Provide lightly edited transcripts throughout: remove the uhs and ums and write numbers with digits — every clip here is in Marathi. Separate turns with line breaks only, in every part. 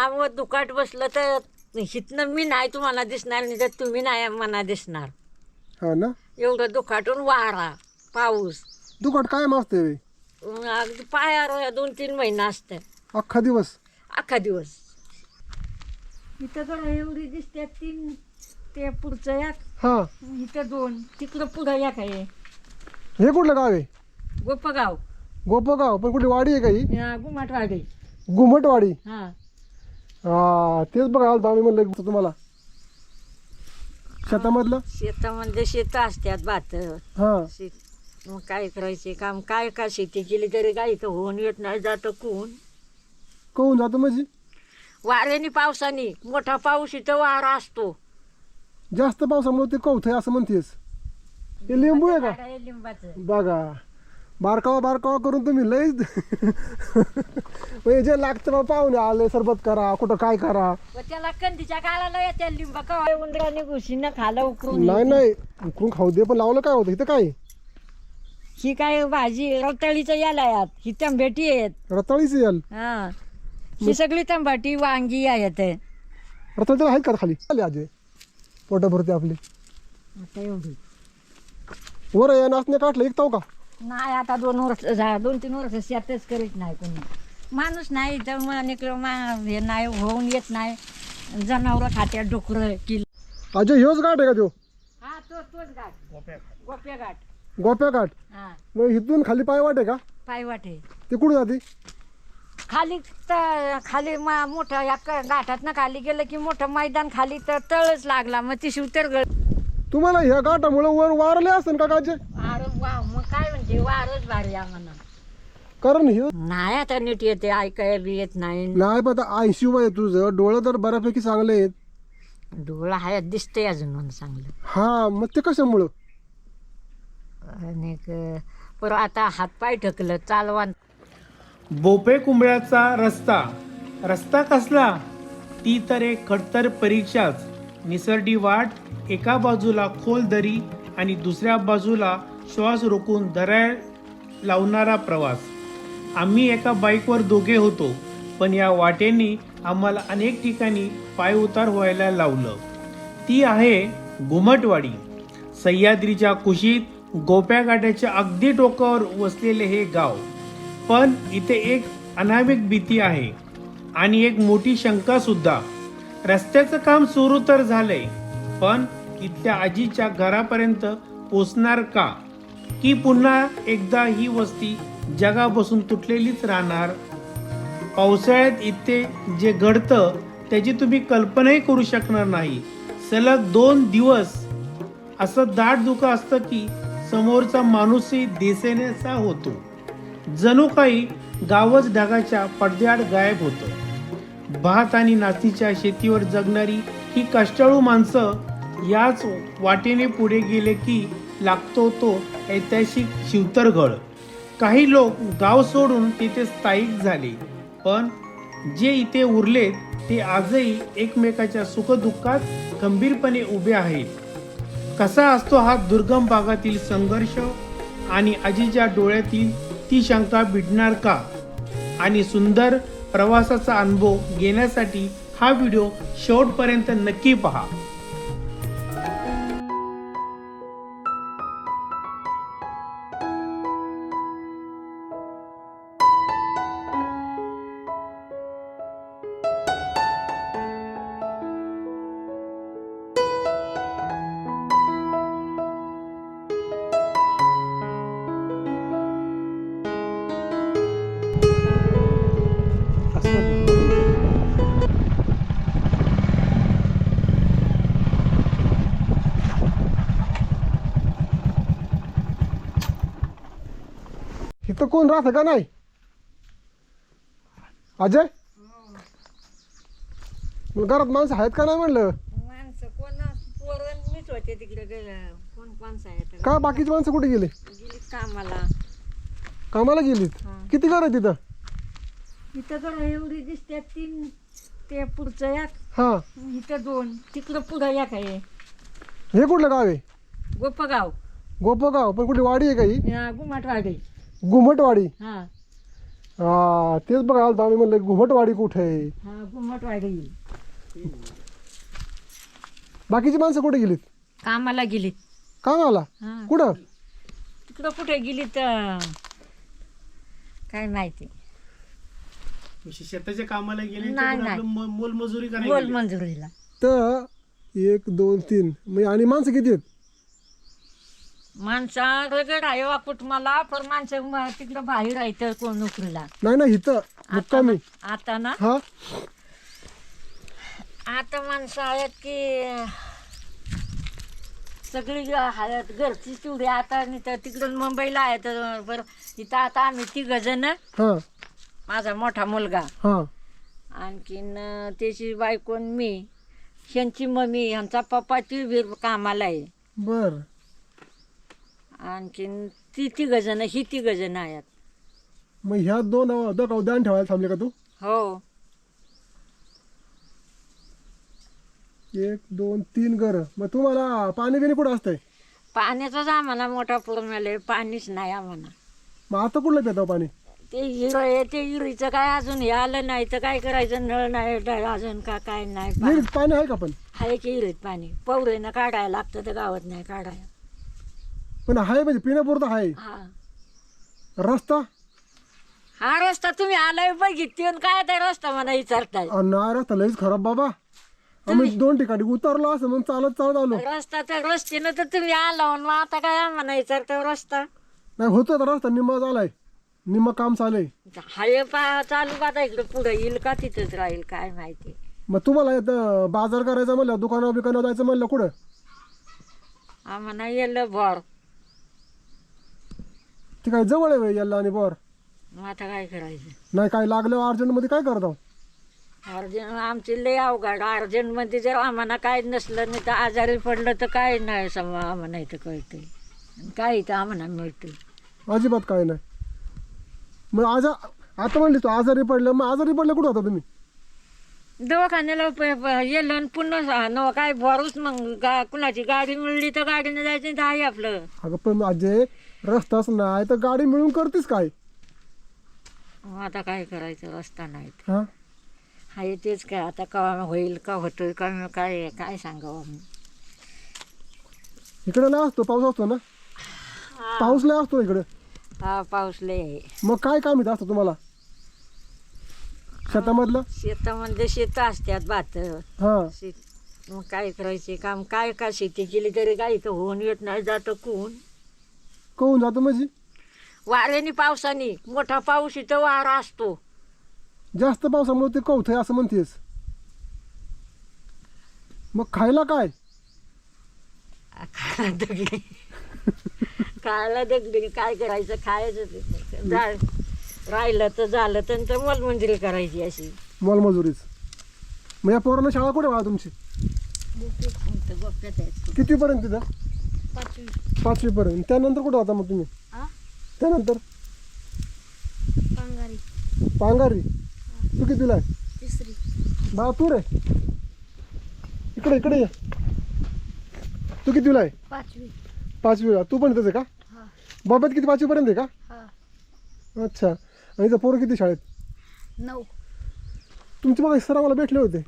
अहो दुकाट बसलं तर हितनं मी नाही तुम्हाला दिसणार नाही तर तुम्ही नाही मला दिसणार.
हा ना.
एवढं दुखाटून वारा पाऊस
दुकाट काय असते बे?
अगदी पायावर 2-3 महिना असतं
अख्खा दिवस.
अख्खा दिवस. इथं तर एवढी दिसते 3 ते पुढचं एक
हा.
इथं 2 तिकडं पुढं एक आहे.
हे कुठलं गाव आहे?
गोपगाव
गोपगाव. पण कुठली वाडी आहे काही?
गुमाटवाडी.
घुमटवाडी.
हा
हा तेच बघा आलो आम्ही म्हणलं तुम्हाला शेतामधलं.
शेतामध्ये शेत असतात भात
हा.
शेत मग काय करायचे काम काय का शेती केली तरी काय इथं होऊन येत नाही जातं कोण
कहून जातो म्हणजे
वाऱ्याने पावसाने मोठा पाऊस इथं वारा असतो.
जास्त पावसामुळे ते कवथय असं म्हणतेस. हे लिंबू आहे का?
झाड आहे लिंबाचं.
बघा बारकावा बारकावा करून तुम्ही लय म्हणजे जे लागतं बा पाहुणे आले सरबत करा कुठं काय करा.
व त्याला कंदीच्या काळाला येत्या लिंबा कवा उंदराने घुशीनं खाला उकरून
नाही नाही उकरून खाऊ दे पण लावलं काय होतं इथं काय
ही काय भाजी रताळीचं याला यात ही तंबाटी आहेत.
रताळीच याल.
हा ही सगळी तंबाटी वांगी आहेत.
रताळी आहेत का खाली आले आजे पोटा भरते आपली.
आता एवढी
वर या नाचणे काढलं एक का?
नाही आता 2-3 वर्ष शेतच करीत नाही कोणी माणूस नाही तर हे नाही होऊन येत नाही. जनावर खात्यात डुकरं किल.
अजय ह्योच गाठ आहे का तो?
हा तोच घाट गोप्या घाट.
गोप्या घाट.
हा
मग इथून खाली पाय वाटे का?
पायवाट आहे
ते कुठे जाते?
खाली तर खाली मोठं या घाटात ना खाली गेलं की मोठं मैदान खाली तर तळच लागला मग ती शिवतर
तुम्हाला ह्या गाठामुळे वर वारले असेल का गाजे?
अरे वा मग काय म्हणते वारच भारी आम्हाला.
कारण हे
नाही आता नीट येते ऐकाय बी येत नाही.
नाही पण आता 80 वय आहे तुझं डोळं तर बऱ्यापैकी चांगले आहेत.
डोळा आहे दिसतंय अजून म्हणून चांगलं.
हा मग ते कशामुळं?
आणि पर आता हातपाय ठकलं चालवा.
बोपे कुंबळ्याचा रस्ता कसला? ती तर एक खडतर परीक्षाच. निसरडी वाट, एका बाजूला खोल दरी आणि दुसऱ्या बाजूला श्वास रोखून दऱ्या लावणारा प्रवास. आम्ही एका बाईकवर दोघे होतो पण या वाटेने आम्हाला अनेक ठिकाणी पाय उतार व्हायला लावलं. ती आहे घुमटवाडी. सह्याद्रीच्या कुशीत गोप्या घाटाच्या अगदी टोकावर वसलेले हे गाव. पण इथे एक अनामिक भीती आहे आणि एक मोठी शंका सुद्धा. रस्त्याचं काम सुरू तर झालंय पण इथल्या आजीच्या घरापर्यंत पोचणार का? की पुन्हा एकदा ही वस्ती जगापासून तुटलेलीच राहणार? पावसाळ्यात इथे जे घडतं त्याची तुम्ही कल्पनाही करू शकणार नाही. सलग 2 दिवस असं दाट धुकं असतं की समोरचा माणूसही दिसेनासा होतो. जणू काही गावच ढगाच्या पडद्याआड गायब होतं. भात आणि नाचणीच्या शेतीवर जगणारी ही कष्टाळू माणसं याच वाटेने पुढे गेले की लागतो तो ऐतिहासिक शिवतरगड. काही लोक गाव सोडून तिथे स्थायिक झाले पण जे इथे उरलेत ते आजही एकमेकाच्या सुखदुःखात खंबीरपणे उभे आहेत. कसा असतो हा दुर्गम भागातील संघर्ष आणि आजीच्या डोळ्यातील ती शंका भिडणार का? आणि सुंदर प्रवासाचा अनुभव घेण्यासाठी हा व्हिडिओ शेवटपर्यंत नक्की पहा.
इथं कोण राहतं का नाही? अजय मग घरात माणसं आहेत का नाही म्हणलं?
माणसं कोण पोरण मीच होते तिकडे गेलं कोण माणसं आहेत
का बाकीची माणसं कुठे गेले?
गेली कामाला.
कामाला गेलीत.
हा.
किती घर आहे तिथं?
इथं तर एवढी दिसते 3 ते पुढचं एक
हा.
इथं 2 तिकडं पुढं एक आहे.
हे कुठलं गाव आहे?
गोपगाव.
गोपगाव. पण कुठली वाडी आहे काही?
गुमाटवाडी.
घुमटवाडी.
हा
हा तेच बघा आलतो आम्ही, म्हणलं घुमटवाडी कुठे आहे.
हा घुमटवाडी.
बाकीची माणसं कुठे गेलीत?
कामाला गेलीत.
कामाला?
हा
कुठं?
तिकडं कुठे गेली तर काय माहिती.
शेताच्या कामाला गेले ते
नाही,
पण
नाही.
आपलं मोलमजुरी करायला
बोल
गेले.
मंजुरीला.
तर 1 2 3 म्हणजे आणि माणसं किती आहेत?
माणसा रगड आहे वाकुट मला, पण माणसं तिकडं बाहेर राहायचं कोण नोकरीला.
नाही नाही इथं
आता
मुक्कामी.
आता ना
हा
आता माणसं आहेत की सगळी आहेत घरची तेवढी. आता नाही तर तिकडून मुंबईला आहेत बरं. इथं आता आम्ही 3 जण,
हा
माझा मोठा मुलगा,
हा
आणखीन त्याची बायको आणि मी, ह्यांची मम्मी, ह्यांचा पप्पा ती कामाला आहे.
बर.
आणखीन ती 3 जण, ही 3 जण आहेत.
मग ह्या दोन उद्यान ठेवायला थांबले का तू?
हो
1 2 3 घर. मग तुम्हाला पाणी बिणी कुठं असतंय?
पाण्याचाच आम्हाला मोठा प्रॉब्लेम आहे, पाणीच नाही आम्हाला.
मग आता कुठलं पिता पाणी?
ते हिरो आहे, ते हिरीचं काय अजून हे आलं नाही तर काय करायचं. नळ नाही अजून का काय नाही.
विहिरीत पाणी आहे का पण?
आहे की हिरीत पाणी, पवरेनं काढायला लागतं तर गावात नाही काढायला.
पण आहे म्हणजे पिण्यापुरतं आहे.
हा
रस्ता?
हा रस्ता तुम्ही आलाय बघितली काय ते रस्ता मला विचारताय.
नाही रस्ता लईच खराब बाबा. आम्ही 2 ठिकाणी उतरलो असं मग चालत चालत आलो.
रस्ता तर रस्त्यानं तर तुम्ही आला, मग आता काय आम्हाला विचारतो रस्ता.
नाही होतं तर रस्ता निम्मा झालाय, निम्मा काम चालय.
हाय चालू का आता इकडं पुढे येईल का तिथंच राहील काय माहिती.
मग तुम्हाला इथं बाजार करायचा म्हणलं, दुकानावर बिकानावर जायचं म्हणलं कुठं?
आम्हाला येलं भर.
ते काय जवळ आहे याला आणि बोर?
मग आता काय करायचं.
नाही काय लागलं अर्जंट मध्ये काय करतो?
अर्जंट आमची लय अवघड. अर्जंट मध्ये जर आम्हाला काय नसलं नाही तर आजारी पडलं तर काय नाही आम्हाला इथं कळतंय, काय इथं आम्हाला मिळतं.
अजिबात काय नाही. मग आता म्हणली तू आजारी पडलं, मग आजारी पडलं कुठं होता तुम्ही?
दवाखान्याला येलं आणि पुन्हा न काय भरूच. मग कुणाची गाडी मिळली तर गाडीनं जायचं नाही तर आहे आपलं.
अगं पण माझे रस्ताच नाही तर गाडी मिळून करतेस काय?
मग आता काय करायचं, रस्ता नाही.
हा
आहे तेच काय आता का होईल का होतोय का काय काय सांगावं.
इकडे लय असतो, पाऊस असतो ना, पाऊस लय असतो इकडे.
हा पाऊस लय आहे.
मग काय काम येत असतं तुम्हाला शेतामधलं?
शेतामध्ये शेतं असतात भात.
हा
मग काय करायचे काम, काय का शेती केली तरी काय इथं होऊन येत नाही. जातं कोण
कहून जातो म्हणजे?
वाऱ्याने पावसाने. मोठा पाऊस इथं वारा असतो.
जास्त पावसामुळे ते कवथय असं म्हणतेस. मग खायला काय?
खायला दगडी खायला दगडी काय करायचं, खायचं राहिलं तर झालं तर मोलमजुरी करायची अशी.
मोलमजुरीच. मग या पोरांना शाळा कुठे वाळा तुमची?
गोप्यात आहेत.
कितीपर्यंत तिथं? 5वी पर्यंत. त्यानंतर कुठं होता मग तुम्ही? त्यानंतर पांगारी. तू कितीला आहे?
3री.
बा तू रे इकडे ये. तू कितीला आहे?
5वी.
5वीला. तू पण इथंच आहे का?
हा
बाबात किती 5वी पर्यंत आहे का?
हा.
अच्छा. आणि इथं पोरं किती शाळेत?
9.
तुमचे बघा सर आम्हाला भेटले होते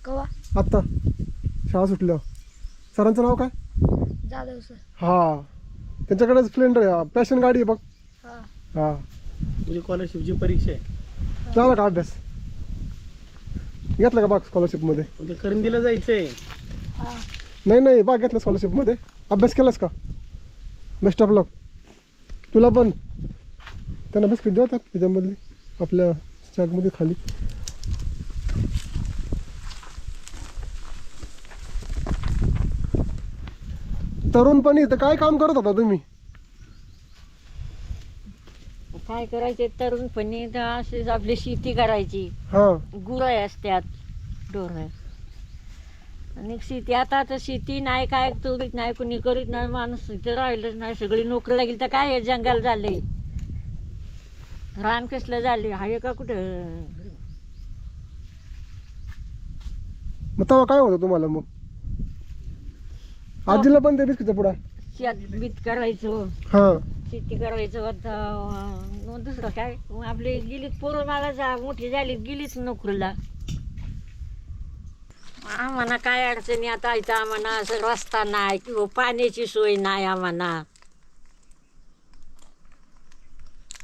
कवा?
आत्ता शाळा सुटल्यावर. सरांचं नाव काय?
जाधव सर.
हा त्यांच्याकडे स्प्लेंडर आहे, पॅशन गाडी आहे बघ.
हा.
हा
म्हणजे स्कॉलरशिपची परीक्षा आहे.
झाला का अभ्यास? घेतला का बाग स्कॉलरशिपमध्ये?
म्हणजे करंदीला जायचंय.
हा.
नाही बाग घेतला स्कॉलरशिपमध्ये. अभ्यास केलास का? बेस्ट ऑफ लक. तुला पण. त्यांना बिस्किट देतात त्याच्यामधली आपल्या चॅकमध्ये खाली. तरुणपणी तर काय काम करत होता तुम्ही?
काय करायचे तरुणपणी तर अशीच आपली शेती करायची.
हा
गुरं असतात, ढोरं. आणि शेती आता तर शेती नाही, काय तोडीत नाही, कुणी करीत नाही. माणूस इथं राहिलंच नाही. सगळी नोकरी लागली तर काय हे जंगल झाले, रान कसलं झाले, आहे का कुठं.
मग तेव्हा काय होतं तुम्हाला? मग आजीला पण ते बिस्किटचा पुडा.
शेत बीत करायचो.
हा
शेती करायचं होतं मग दुसरं काय मग आपली गेलीत पोरं मला मोठी झालीत गेलीच नोकरीला. आम्हाला काय अडचणी आता इथं आम्हाला असं रस्ता नाही किंवा पाण्याची सोय नाही आम्हाला.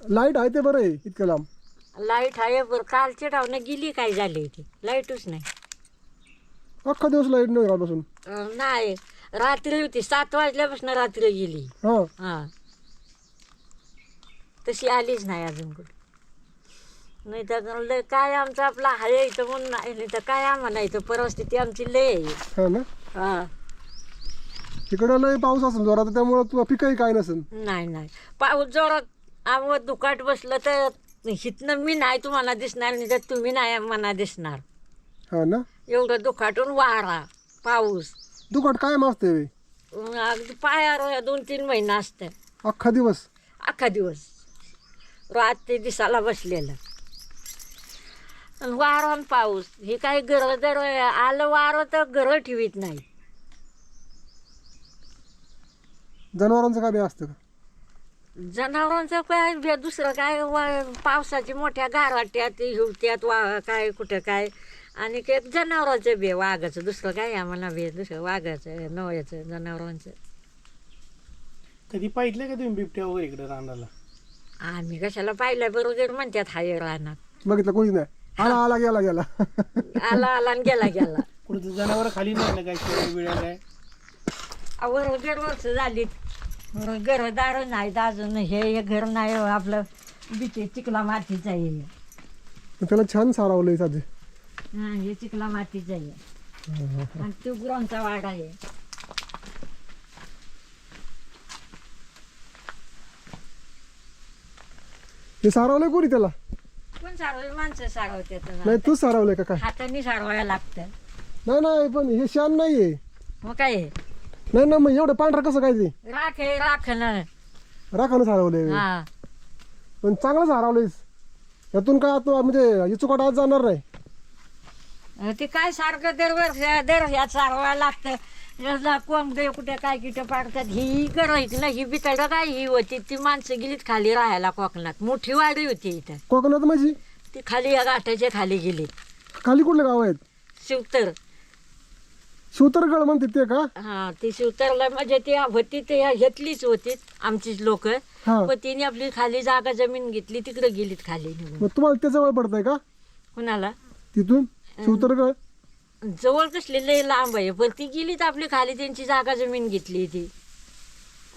लाईट आहे ते बरं आहे इतकं लांब.
लाईट आहे बरं कालच्या डावनं गेली काय झाली ती लाईटच नाही.
अख्खा दिवस लाईट नाही कालपासून.
नाही रात्री होती 7 वाजल्यापासून रात्री गेली.
हां
हां तशी आलीच नाही अजून कुठं. नाही तर लय काय आमचं आपलं आहे इथं म्हणून नाही तर काय आम्हाला इथं परिस्थिती आमची लय आहे.
हां ना.
हां
तिकडं लय पाऊस असेल जोरात त्यामुळं तुला पिकही काय नसेल.
नाही नाही पाऊस जोरात आम्हाला दुकाट बसलं तर हितनं मी नाही तुम्हाला दिसणार नाही तर तुम्ही नाही मला दिसणार.
हां ना.
एवढं दुखाटून वारा पाऊस
दुकाट काय असते बे?
अगदी पायावर 2-3 महिना असतं.
अख्खा दिवस.
अख्खा दिवस रात ते दिसाला बसलेलं आणि वारा आणि पाऊस हे काही घरं जर आलं वारं तर घरं ठेवीत नाही.
जनावरांचं काय बे असतं का?
जनावरांचं काय दुसरं काय पावसाची मोठ्या गारवाट्यात हिवत्यात काय कुठं काय आणि ते जनावरांचं बे वाघाचं दुसरं काय आम्हाला बे दुसरं वाघाचं नवयाचं जनावरांचं.
कधी पाहिलं का तुम्ही बिबट्या वगैरे इकडे रानाला?
आम्ही कशाला पाहिलं बरोबर म्हणतात हाय रानात.
बघितलं कोणीच नाही. आला आला गेला गेला.
आला आला आणि गेला गेला.
कुठं जनावर खाली नाही ना काय शेळ्या बिळ्या काय?
बरोबर वर्ष झालीत घरदार नाहीत अजून. हे घर नाही आपलं बिचे चिखला मातीचं आहे.
त्याला छान सारावलंय साधे.
हा हे चिखला मातीचं आहे आणि तो गुरांचा वाडा आहे.
हे सारावलंय कोणी त्याला?
कोण सारवलं माणसं सारवतात.
नाही तूच सारावलंय का काय?
हाताने सारवायला लागतं.
नाही नाही पण हे शान नाहीये.
मग काय आहे?
नाही ना मग एवढं पांढरं कसं काय ते?
राख आहे राखण.
राखानं सारावलंय.
हा
पण चांगलं सारावलंयस. यातून काय आता म्हणजे इचुकाट आज जाणार नाही.
ते काय सारखं दर ह्यात सारवायला लागतं. याला कोंबडे कुठे काय किटं पाडतात. ही करायची ना ही बिताडं काय ही होती ती माणसं गेलीत खाली राहायला कोकणात. मोठी वाडी होती इथं.
कोकणात माझी
ती खाली या गाठाच्या खाली गेली.
खाली कुठले गाव आहेत?
शिवतर.
शिवतरगड म्हणते ते का?
हा ती शिवतरला म्हणजे ती होती ते घेतलीच होती आमचीच लोक.
हा
पण तिने आपली खाली जागा जमीन घेतली तिकडे गेलीत खाली निघून.
मग तुम्हाला ते जवळ पडतंय का
कुणाला
तिथून शिवतरगड?
जवळ कसली लय लांब आहे पण ती गेलीत आपली खाली त्यांची जागा जमीन घेतली ती.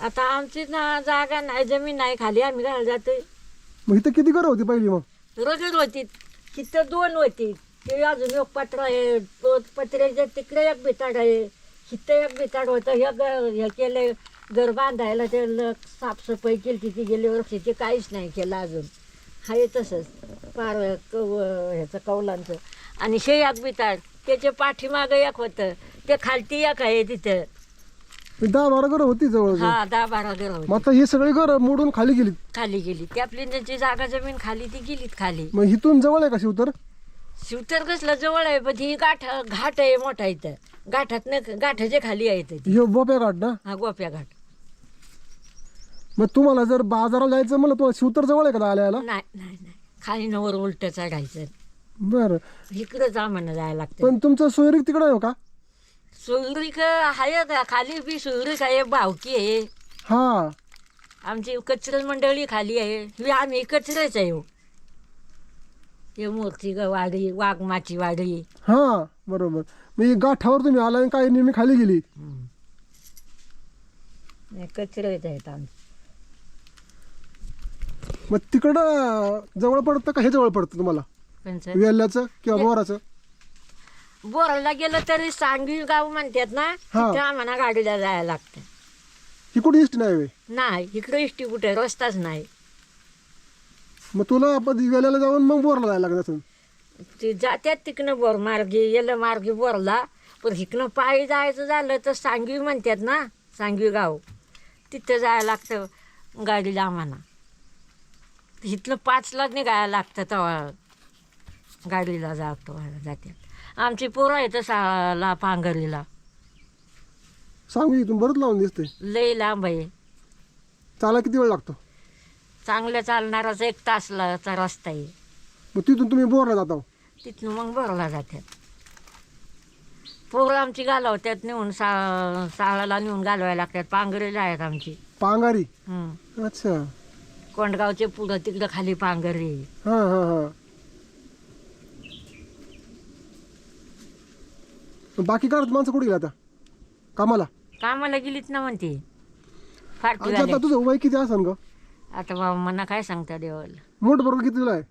आता आमची ना जागा नाही जमीन नाही खाली आम्ही घाल जातोय.
मग इथं किती घरं होती पहिली? मग
रगड होती तिथं 2 होती. ते अजून एक पत्र आहे तो पत्र्याच्या तिकडे एक बिताड आहे. इथं एक बिताड होतं. हे केलं घर बांधायला ते साफसफाई केली तिथे गेल्या वर्षी ते काहीच नाही केलं अजून. आहे तसंच पार ह्याचं कौलांचं. आणि शे एक बिताड त्याच्या पाठीमागं एक होतं ते खालती एक आहे तिथं.
10-12 घरं होती जवळ.
हा 10-12 घर
मग आता हे सगळे घरं मोडून खाली गेलीत.
खाली गेली ती आपली त्यांची जागा जमीन खाली ती गेलीत खाली.
मग इथून जवळ आहे का शिवतर?
शिवतर कसलं जवळ आहे पण ही घाट आहे मोठा इथं. गाठाच्या खाली आहे इथं ती.
हे बोप्या घाट ना.
हा गोप्या घाट.
मग तुम्हाला जर बाजाराला जायचं म्हणलं तुम्हाला शिवतर जवळ आहे का आल्याला?
नाही नाही नाही खाली नवर उलट चढायचं.
बरं
इकडंच आम्हाला जायला लागतं.
पण तुमचं सोयरीक तिकडे आहे का?
सुरळीक आहे का खाली बी सुरळीक आहे भावकी आहे.
हा
आमची कचरा मंडळी खाली आहे. ही आम्ही कचरेच आहे. हे मूर्ती वाडी वाघमाची वाडी.
हा बरोबर. मी गाठावर तुम्ही आला आणि काय नेहमी खाली गेली.
कचरेच आहेत आमचे.
मग तिकडं जवळ पडतं का हे जवळ पडतं तुम्हाला?
कोणचं?
वेल्ल्याचं किंवा बोराचं?
बोराला गेलं तरी सांगवी गाव म्हणतात ना
हा.
तिथं आम्हाला गाडीला जायला लागतं.
ही कुठे इष्ट नाही वे?
नाही इकडे इष्टी कुठे रस्ताच नाही.
मग तुला आपण वेल्याला जाऊन मग बोरला जायला लागत असेल.
ते जात्यात तिकडनं बोर मार्गी येलं मार्गी बोरला. पण इकडनं पायी जायचं झालं तर सांगवी म्हणतात ना सांगवी गाव तिथं जायला लागतं गाडीला आम्हाला. इथलं 5ला निघायला लागतं तेव्हा गाडीला जातात. आमची पोरं येतं 6ला पांघरीला.
सांगू इथून बरंच लावून दिसते.
लय लांब आहे.
चालायला किती वेळ लागतो?
चांगलं चालणाराच 1 तासचा रस्ता आहे.
मग तिथून तुम्ही बोरला जाता?
तिथून मग बोरला जातात. पोरं आमची घालवतात नेऊन साळाला नेऊन घालवायला लागतात. पांघरेला आहेत आमची.
पांगारी?
हं.
अच्छा.
कोंडगावचे पुढं तिकडं खाली पांघरे.
हां हां हां. बाकी काय माणसं कुठे गेली आता कामाला?
कामाला गेलीच ना म्हणते. फारती
अच्छा, आता तुझं वय किती असेल ग?
आता बाबा मना काय सांगता देवाला.
मोठं बरोबर किती तुला आहे?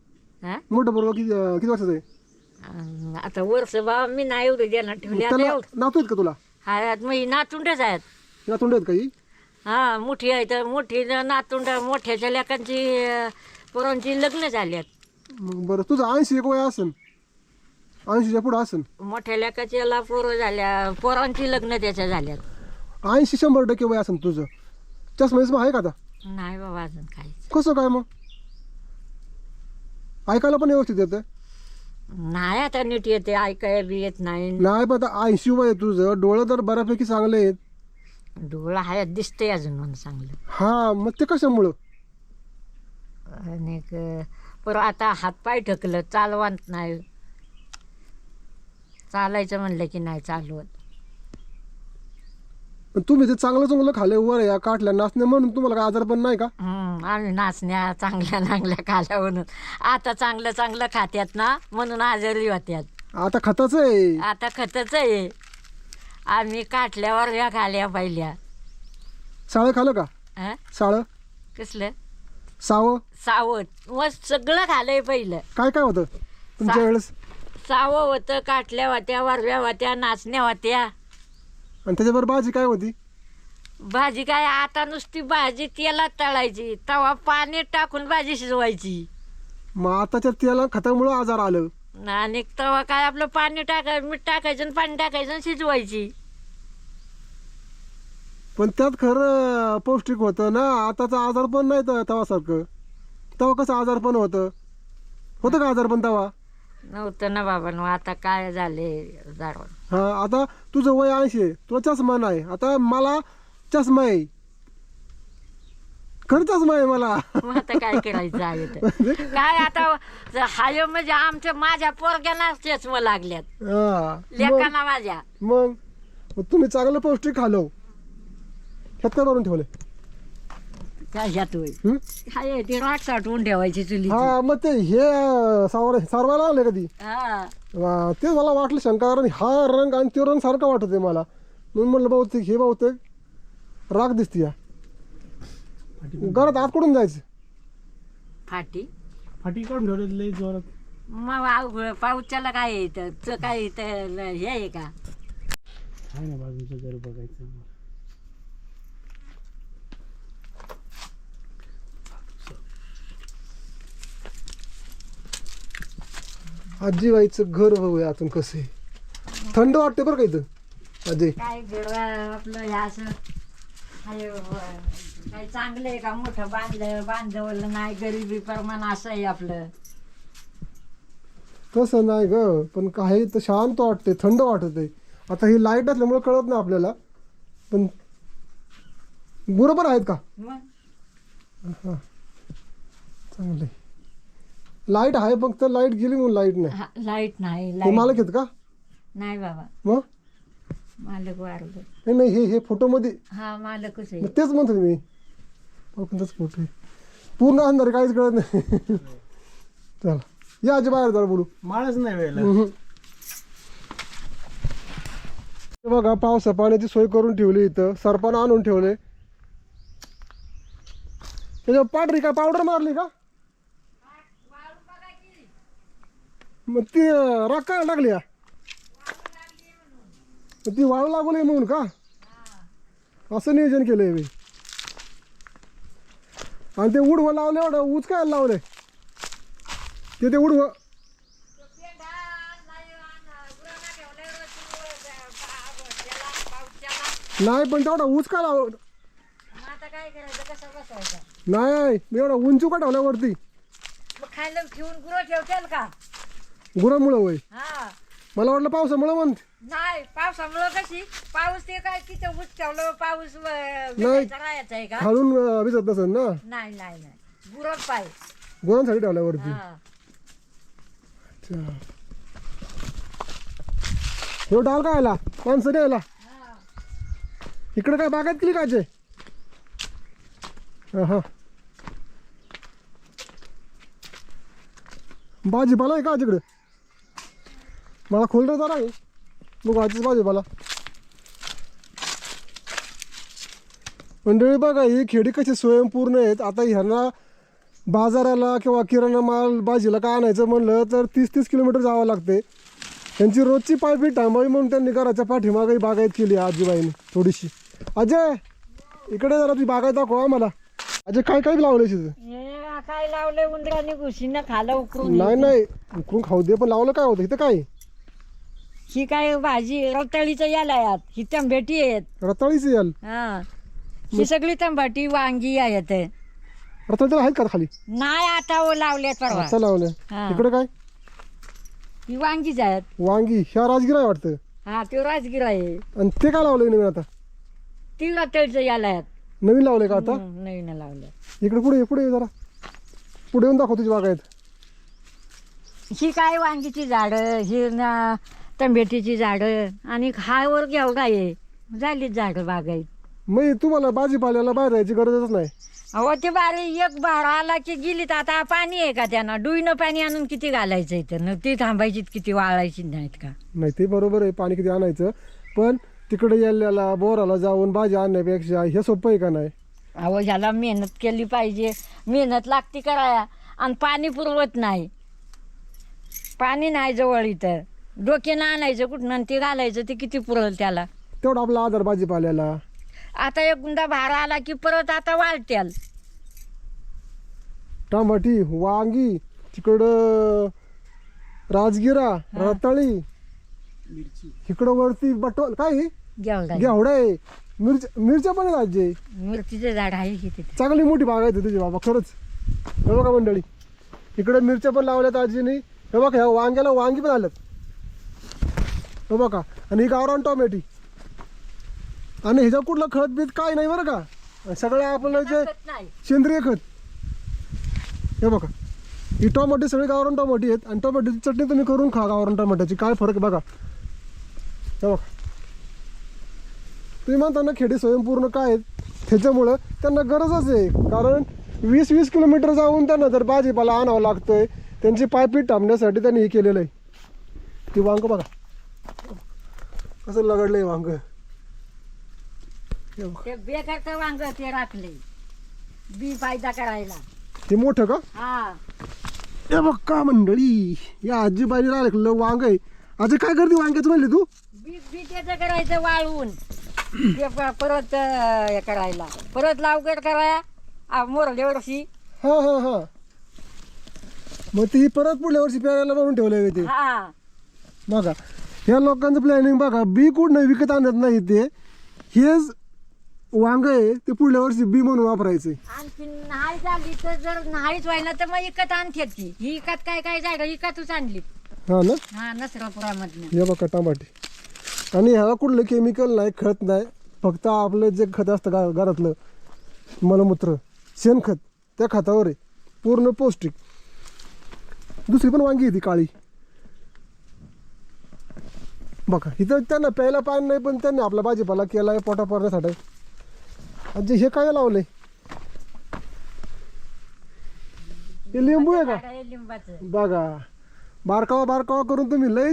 हा?
मोठं बरोबर किती वर्षाचं आहे?
आता वर्ष बाबा मी नाही एवढं देणार ठेवले. आता
त्याला
एवढं
नातू आहेत का तुला?
हात मग नातुंडच आहेत.
नातुंड आहेत काही?
हा मोठी आहे तर मोठी नातुंड मोठ्याच्या लेकांची पोरांची लग्न झाल्यात.
मग बरं तुझं 80 एक वय असेल, 80च्या पुढं असेल.
मोठ्या लेकाच्या पोरं झाल्या, पोरांची लग्न त्याच्या झाल्यात.
80-100% वय असेल तुझं. चष्मा आहे का आता?
नाही बाबा अजून काय.
कसं काय मग? ऐकायला पण व्यवस्थित येतं?
नाही आता नीट येते, ऐकाय बी येत नाही.
नाही पण आता 80 वय आहे तुझं, डोळं तर बऱ्यापैकी चांगले आहेत.
डोळा आहे दिसतंय अजून म्हणून चांगलं.
हा मग ते कशामुळं?
आणि पर आता हातपाय ठकलं, चालवत नाही. चालायचं म्हणलं की नाही चालवत.
पण तुम्ही ते चांगलं खाल्ले वर या काठल्या नाचण्या म्हणून तुम्हाला काय आजार पण नाही का?
आम्ही नाचण्या चांगल्या खाल्या म्हणून. आता चांगलं खात्यात ना म्हणून आजारी होत्यात.
आता खताचं आहे.
आता खतच आहे. आम्ही काटल्यावर ह्या खाल्या पहिल्या.
साळं खाल्लं का?
हं?
साळं
कसलं? सावत मग सगळं खालंय पहिलं.
काय काय होतं तुमच्या वेळेस?
सावं होतं, काटल्या होत्या, वरव्या होत्या, नाचण्या होत्या.
आणि त्याच्याबरोबर भाजी काय होती?
भाजी काय आता नुसती भाजी तेलात तळायची, तवा पाणी टाकून भाजी शिजवायची.
मग आताच्या त्याला खतामुळं आजार आलं.
आणि तवा काय आपलं पाणी मीठ टाकायचं आणि पाणी टाकायचं आणि शिजवायची.
पण त्यात खरं पौष्टिक होतं ना. आताचा आजार पण नाही तर तवासारखं. तवा कसं आजार पण होतं का आजार पण तवा?
नव्हतं ना बाबा. आता काय झाले जारवण.
हा आता तुझं वय 80 आहे, तुला चष्मा नाही. आता मला चष्मा आहे, खरं चष्मा आहे मला.
मग आता काय करायचं आहे तर. काय आता हाय म्हणजे माझ्या पोरग्यांना चष्मा लागल्यात,
हा
लेकांना माझ्या.
मग तुम्ही चांगलं पौष्टिक खालो. ह्यात काय भरून ठेवले?
काय ह्यात होय हाय ती राख साठवून ठेवायची चुली.
हा मग ते हे सारवायला आले कधी?
हा
ते मला वाटलं शंका, कारण हा रंग आणि तो रंग सारखा वाटत आहे मला. म्हणून म्हणलं बहुतेक राग दिसती या घरात. आत कुठून जायचं?
फाटी
काढून ठेवले लय जोरात.
मग पाऊच्याला काय येतं काय येतं हे आहे का?
आहे ना बाजूचं घर बघायचं.
आजीबाईचं घर बघूया आतून कसं आहे. थंड वाटते बरं का इथं आजी.
काय आपलं हे असं काय चांगलं आहे का? मोठं बांधवलं नाही, गरिबी प्रमाण असं आहे आपलं.
तसं नाही ग, पण काही तर शांत वाटते, थंड वाटत आहे. आता ही लाईट असल्यामुळे कळत नाही आपल्याला, पण गुरं पण आहेत का?
मग
चांगले. लाईट आहे फक्त लाईट गेली म्हणून लाईट नाही.
लाईट नाही.
हे मालक आहेत का?
नाही बाबा,
मग
मालक वारलं.
नाही हे फोटो मध्ये
हा मालकच आहे.
मग तेच म्हणतो मी. कोणताच फोटो आहे पूर्ण अंधार, काहीच कळत नाही. चला या आजी बाहेर जरा बोलू.
माळच नाही वेळेला.
बघा पावसा पाण्याची सोय करून ठेवली इथं, सरपानं आणून ठेवले. त्याच्यावर पांढरी काय पावडर मारली का? मग ती राखायला लागली या, ती वाळू लागली म्हणून का? असं नियोजन केलंय मी. आणि ते उडवं लावले, एवढं उचकायला लावले ते उडवं. नाही पण तेवढा उचका लाव.
आता काय करायचं, कसं बसवायचं?
नाही मी एवढा उंचू का ठेवल्यावरती
मग खायला ठेवून गुरं ठेवतील का?
गुरामुळं वय.
हा
मला वाटलं पावसामुळे म्हणते.
नाही पावसामुळं कशी पाऊस ते काय तिथं ऊस ठेवलं पाऊस
नाही.
राहायचा आहे का
खालून भिजत नसेल ना.
नाही नाही नाही बुरत पाय
गुरांसाठी ठेवल्यावरती.
हा
अच्छा. हे डाल काय आला माणसं द्यायला. इकडे काय बागायत केली काचे. हा भाजीपाला आहे का तिकडे. मला खोल जरा आहे मग आजच भाजीपाला. मंडळी बघा ही खेडी कशी स्वयंपूर्ण आहेत. आता ह्यांना बाजाराला किंवा किराणा माल भाजीला काय आणायचं म्हणलं तर 30-30 किलोमीटर जावं लागते. त्यांची रोजची पायपीट थांबावी म्हणून त्यांनी घराच्या पाठीमागही बागायत केली आजीबाईने थोडीशी. अजय इकडे जरा ती बागायत दाखव आम्हाला. अजय काय काय लावलं तिथं.
हे काय लावलंय उंदराने घुशीनं खालं उकरून.
नाही उकरून खाऊ दे पण लावलं काय होतं इथं काय.
ही काय भाजी रताळीचं याला यात ही तंबेटी आहेत.
रताळीचं याल.
हा ही सगळी तंबाटी वांगी आहेत.
रताळी आहेत का खाली.
नाही आता लावल्यात परवा.
आता लावलं.
हा.
इकडे काय
ही वांगीच आहेत.
वांगी ह्या राजगिरा आहे वाटतं.
हा ते राजगिरा आहे.
आणि ते काय लावलंय नवीन आता.
ती रताळीचं याला आहेत.
नवीन लावलंय का आता.
नवीन लावलं.
इकडे पुढे पुढे जरा पुढे येऊन दाखव तुझी बागायत.
ही काय वांगीची झाडं ही तंबेटीची झाडं आणि खावर घेवडा आहे झालीच झाडं बागायत.
मग तुम्हाला भाजीपाल्याला बाहेर जायची गरजच नाही.
अहो ते बारे एक बारा आला की गेलीत. आता पाणी आहे का त्यांना डुईनं पाणी आणून किती घालायचं इथं ती थांबायची किती वाळायची नाहीत का.
नाही ते बरोबर आहे पाणी किती आणायचं पण तिकडे यायला बोराला जाऊन भाजी आणण्यापेक्षा हे सोपं आहे का नाही.
अहो ह्याला मेहनत केली पाहिजे. मेहनत लागती कराया आणि पाणी पुरवत नाही. पाणी नाही जवळ इथं डोक्यानं आणायचं कुठनं आणि ते घालायचं ते किती पुरल त्याला.
तेवढा आपला आधार भाजीपाल्याला.
आता एक गुंडा भार आला की परत आता वाळत्याल.
टमाटी वांगी तिकडं राजगिरा रताळी इकडं वरती बटवल काय
घेवडा
घेवडा आहे. मिरच्या पण आहेत आजी.
मिरचीचं झाड आहे की तिथे.
चांगली मोठी बाग आहे तुझी बाबा खरंच. हे बघा मंडळी इकडे मिरच्या पण लावल्यात आजीने. हे बघा ह्या वांग्याला वांगी पण आल्यात. हे बघा आणि ही गावरान टोमॅटी आणि ह्याच्या कुठलं खत बीत काय नाही बरं का. सगळं आपलं जे
नाही
सेंद्रिय खत. हे बघा ही टोमॅटो सगळी गावरान टोमॅटो आहेत आणि टोमॅटोची चटणी तुम्ही करून खा. गावरान टोमॅटोची काय फरक आहे बघा. हे बघा तुम्ही म्हणता ना खेडी स्वयंपूर्ण काय आहेत त्याच्यामुळं त्यांना गरजच आहे. कारण 20-20 किलोमीटर जाऊन त्यांना जर भाजीपाला आणावं लागतोय त्यांची पायपीट थांबण्यासाठी त्यांनी हे केलेलं आहे. ती वांग बघा कसं लगडलंय वांग.
ते बेकारचं वांग ते राखले बी फायदा करायला.
हे मोठं का.
हा
हे बघ का मंडळी या आजीबाईने राहिलं वांग आहे. आजी काय करते वांग्याचं म्हणले तू.
बी बी त्याचं करायचं वाळवून ते परत हे करायला परत लावगड कराया मोरल्या वर्षी.
हा हा हा मग ती परत पुढल्या वर्षी प्यायला बनवून ठेवलंय ते.
हा
बघा ह्या लोकांचं प्लॅनिंग बघा. बी कुठं नाही विकत आणत नाही ते. हेच वांग आहे ते पुढल्या वर्षी बी म्हणून वापरायचे.
आणखी नाही झाली तर जर नाहीच व्हायला तर मग इकत आणतात की ही इकत काय काय झाडं इकतच आणली.
हा ना.
हा नसरापुरामधनं.
हे बघा टमाटे आणि ह्याला कुठलं केमिकल नाही खत नाही. फक्त आपलं जे खत असतं घरातलं मलमूत्र शेणखत त्या खतावर आहे पूर्ण पौष्टिक. दुसरी पण वांगी ती काळी बघा इथं त्यांना प्यायला पाणी नाही पण त्यांनी आपला भाजीपाला केला आहे पोटा पारण्यासाठी. म्हणजे हे काय लावलंय हे लिंबू आहे का.
हे लिंबाचं
बघा बारकावा करून तुम्ही लय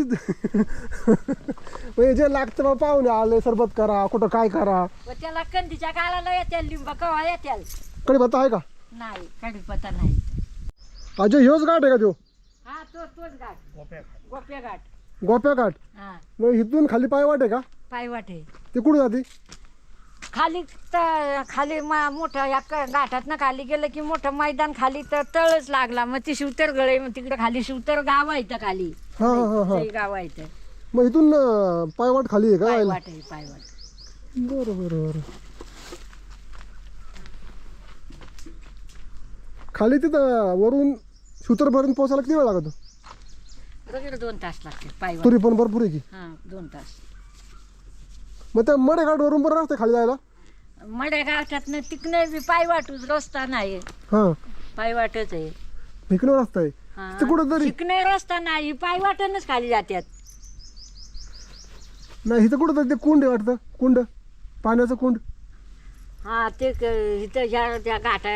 म्हणजे जे लागतं बा पाहुणे आले सरबत करा कुठं काय करा.
व त्याला कंदीच्या काळाला येत्याल लिंबा कवा येत्याल.
कढीपत्ता आहे का.
नाही कढीपत्ता नाही.
अजय ह्योच घाट आहे का तो.
हा तोच घाट गोप्या घाट.
गोप्या घाट.
हा
मग इथून खाली पायवाट आहे का.
पायवाट आहे
ते कुठे जाते.
खाली खाली मोठं या घाटात ना खाली गेलं की मोठं मैदान खाली तर तळच लागला मग ती शिवतर गळे मग तिकडे खाली शिवतर गाव आहे इथं खाली.
हा हा हा हा
ते गाव आहे इथं.
मग इथून पायवाट खाली आहे का.
पायवाट आहे पायवाट.
बरं बरं बरं. खाली तिथं वरून सुतरपर्यंत पोहोचायला किती वेळ लागतो.
वगैरे 2 तास लागते पायी
तरी पण भरपूर आहे की.
हां 2 तास.
मग त्या मडेघाटवरून बरं रस्ते खाली जायला.
मड्या गावाच्यातनं तिकनं बी पायी वाटूच रस्ता नाही,
हां
पायी वाटच आहे.
इकडे रस्ता आहे ते कुठं तरी
तिकने रस्ता नाही, पायी वाटणच खाली जात्यात.
नाही, इथं कुठं तरी ते कुंड आहे वाटतं, कुंड, पाण्याचं कुंड.
हा ते इथं ह्या त्या घाटा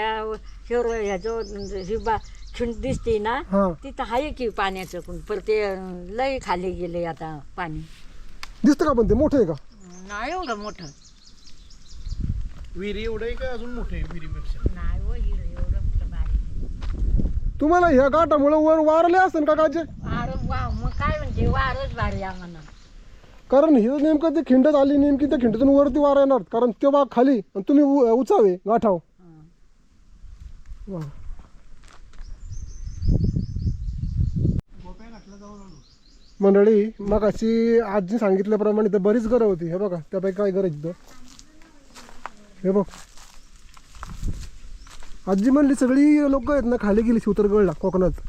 ह्याचं ही खिंड दिसते ना,
हां
तिथं आहे की पाण्याचं कुंड, पण ते लय खाली गेले आता पाणी.
दिसतं का पण ते मोठं आहे का?
नाही एवढं मोठं
विहिरी एवढं आहे का अजून मोठे विहिरीपेक्षा?
नाही हो, एवढं मोठं बारीक.
तुम्हाला ह्या घाटामुळे वर वारले असेल का काचे?
वा मग काय म्हणते, वारच भारी आम्हाला.
कारण हे नेमकं ते खिंडत आली, नेमकी त्या खिंडीतून वरती वारा येणार, कारण तो भाग खाली आणि तुम्ही उचावे गाठाव. वा. मंडळी, मगाशी आजी सांगितल्याप्रमाणे तर बरीच घरं होती. हे बघा त्यापैकी काय घर आहे तिथं, हे बघ. आजी म्हणली सगळी लोक आहेत ना खाली गेली शिवतरगडला, कोकणात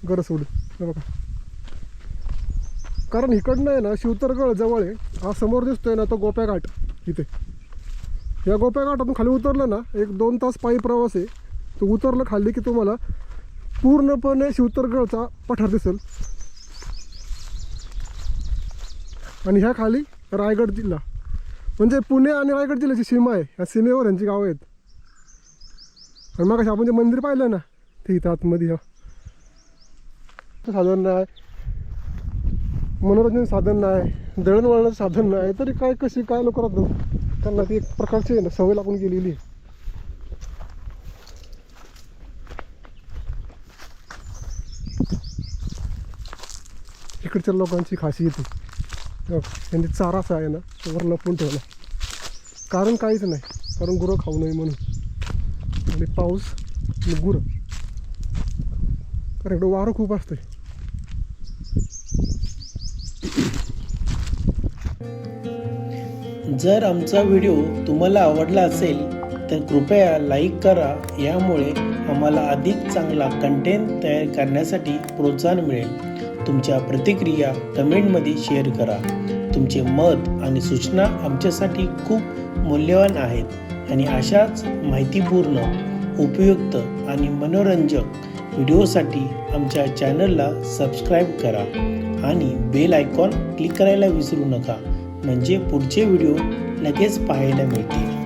घरं सोडून. हे बघा, कारण इकडनं आहे ना शिवतरगड जवळ आहे. हा समोर दिसतोय ना तो गोप्या घाट. इथे या गोप्या घाटातून खाली उतरलं ना, 1-2 तास पायी प्रवास आहे. तो उतरलं खाली की तुम्हाला पूर्णपणे शिवतरगडचा पठार दिसेल. आणि ह्या खाली रायगड जिल्हा, म्हणजे पुणे आणि रायगड जिल्ह्याची सीमा आहे. ह्या सीमेवर यांची गावं आहेत. आणि मग आपण जे मंदिर पाहिलं ना ते इथं आतमध्ये साधन नाही, मनोरंजन साधन नाही, दळणवळणाचं साधन नाही, तरी काय कशी काय लोक राहतात. त्यांना ती एक प्रकारची आहे ना सवय लागून गेलेली आहे. इकडच्या लोकांची खासियत आहे, त्यांनी चारा असा आहे ना वर लपून ठेवला. कारण काहीच नाही, कारण गुरं खाऊ नये म्हणून. आणि पाऊस आणि गुरं, कारण इकडं वारं खूप असते.
जर आमचा व्हिडिओ तुम्हाला आवडला असेल तर कृपया लाईक करा. यामुळे आम्हाला अधिक चांगला कंटेंट तयार करण्यासाठी प्रोत्साहन मिळेल. तुमच्या प्रतिक्रिया कमेंटमध्ये शेअर करा. तुमचे मत आणि सूचना आमच्यासाठी खूप मूल्यवान आहेत. आणि अशाच माहितीपूर्ण, उपयुक्त आणि मनोरंजक व्हिडिओसाठी आमच्या चॅनलला सबस्क्राईब करा आणि बेल आयकॉन क्लिक करायला विसरू नका, म्हणजे पुढचे व्हिडिओ लगेच पाहायला मिळतील.